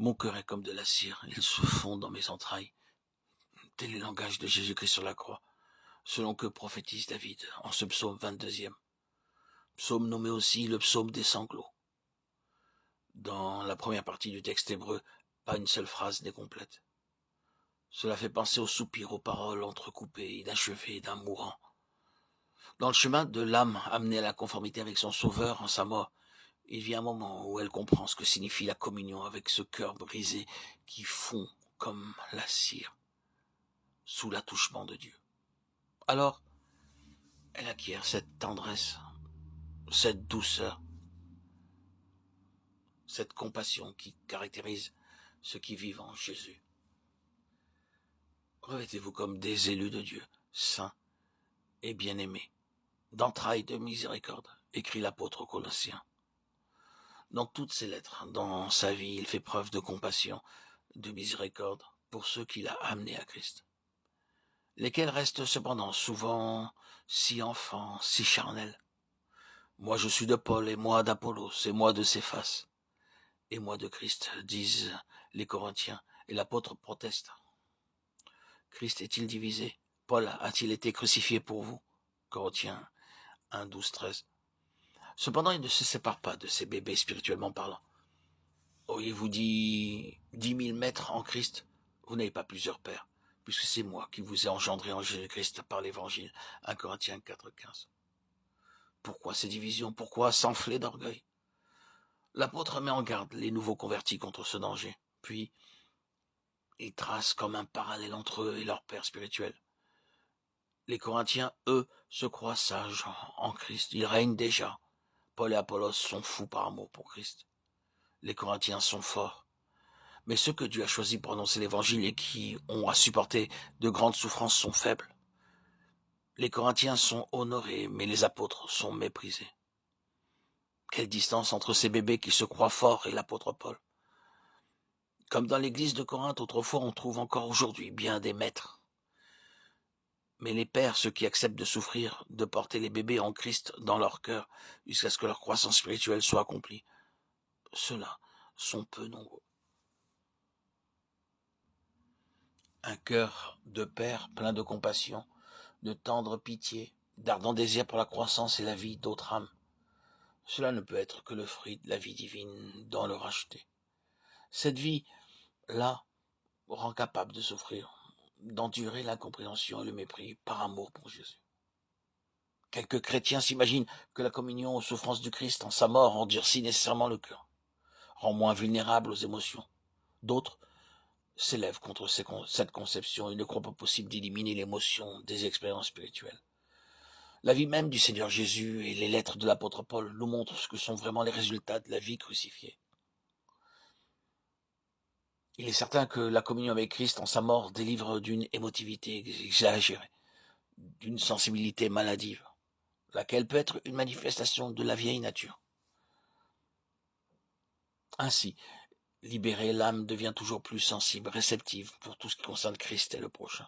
Mon cœur est comme de la cire, il se fond dans mes entrailles. Tel est le langage de Jésus-Christ sur la croix, selon que prophétise David en ce psaume 22e. Psaume nommé aussi le psaume des sanglots. Dans la première partie du texte hébreu, pas une seule phrase n'est complète. Cela fait penser au soupir, aux paroles entrecoupées, inachevées d'un mourant. Dans le chemin de l'âme amenée à la conformité avec son Sauveur en sa mort, il vient un moment où elle comprend ce que signifie la communion avec ce cœur brisé qui fond comme la cire sous l'attouchement de Dieu. Alors, elle acquiert cette tendresse, cette douceur, cette compassion qui caractérise ceux qui vivent en Jésus. Revêtez-vous comme des élus de Dieu, saints et bien-aimés, d'entrailles de miséricorde, écrit l'apôtre aux Colossiens. Dans toutes ses lettres, dans sa vie, il fait preuve de compassion, de miséricorde pour ceux qu'il a amenés à Christ, lesquels restent cependant souvent si enfants, si charnels. Moi je suis de Paul, et moi d'Apollos, et moi de Céphas, et moi de Christ, disent les Corinthiens, et l'apôtre proteste. Christ est-il divisé? Paul a-t-il été crucifié pour vous? Corinthiens 1, 12, 13. Cependant, il ne se sépare pas de ces bébés spirituellement parlant. Auriez-vous dit 10 000 maîtres en Christ? Vous n'avez pas plusieurs pères, puisque c'est moi qui vous ai engendré en Jésus-Christ par l'évangile. 1 Corinthiens 4, 15. Pourquoi ces divisions? Pourquoi s'enfler d'orgueil? L'apôtre met en garde les nouveaux convertis contre ce danger. Puis, il trace comme un parallèle entre eux et leur père spirituel. Les Corinthiens, eux, se croient sages en Christ. Ils règnent déjà. Paul et Apollos sont fous par amour pour Christ. Les Corinthiens sont forts. Mais ceux que Dieu a choisis pour annoncer l'évangile et qui ont à supporter de grandes souffrances sont faibles. Les Corinthiens sont honorés, mais les apôtres sont méprisés. Quelle distance entre ces bébés qui se croient forts et l'apôtre Paul. Comme dans l'église de Corinthe, autrefois, on trouve encore aujourd'hui bien des maîtres. Mais les pères, ceux qui acceptent de souffrir, de porter les bébés en Christ dans leur cœur, jusqu'à ce que leur croissance spirituelle soit accomplie, ceux-là sont peu nombreux. Un cœur de père plein de compassion, de tendre pitié, d'ardent désir pour la croissance et la vie d'autres âmes. Cela ne peut être que le fruit de la vie divine dans le racheté. Cette vie-là rend capable de souffrir, d'endurer l'incompréhension et le mépris par amour pour Jésus. Quelques chrétiens s'imaginent que la communion aux souffrances du Christ en sa mort endurcit nécessairement le cœur, rend moins vulnérable aux émotions. D'autres s'élèvent contre cette conception et ne croient pas possible d'éliminer l'émotion des expériences spirituelles. La vie même du Seigneur Jésus et les lettres de l'apôtre Paul nous montrent ce que sont vraiment les résultats de la vie crucifiée. Il est certain que la communion avec Christ en sa mort délivre d'une émotivité exagérée, d'une sensibilité maladive, laquelle peut être une manifestation de la vieille nature. Ainsi, libérée, l'âme devient toujours plus sensible, réceptive pour tout ce qui concerne Christ et le prochain.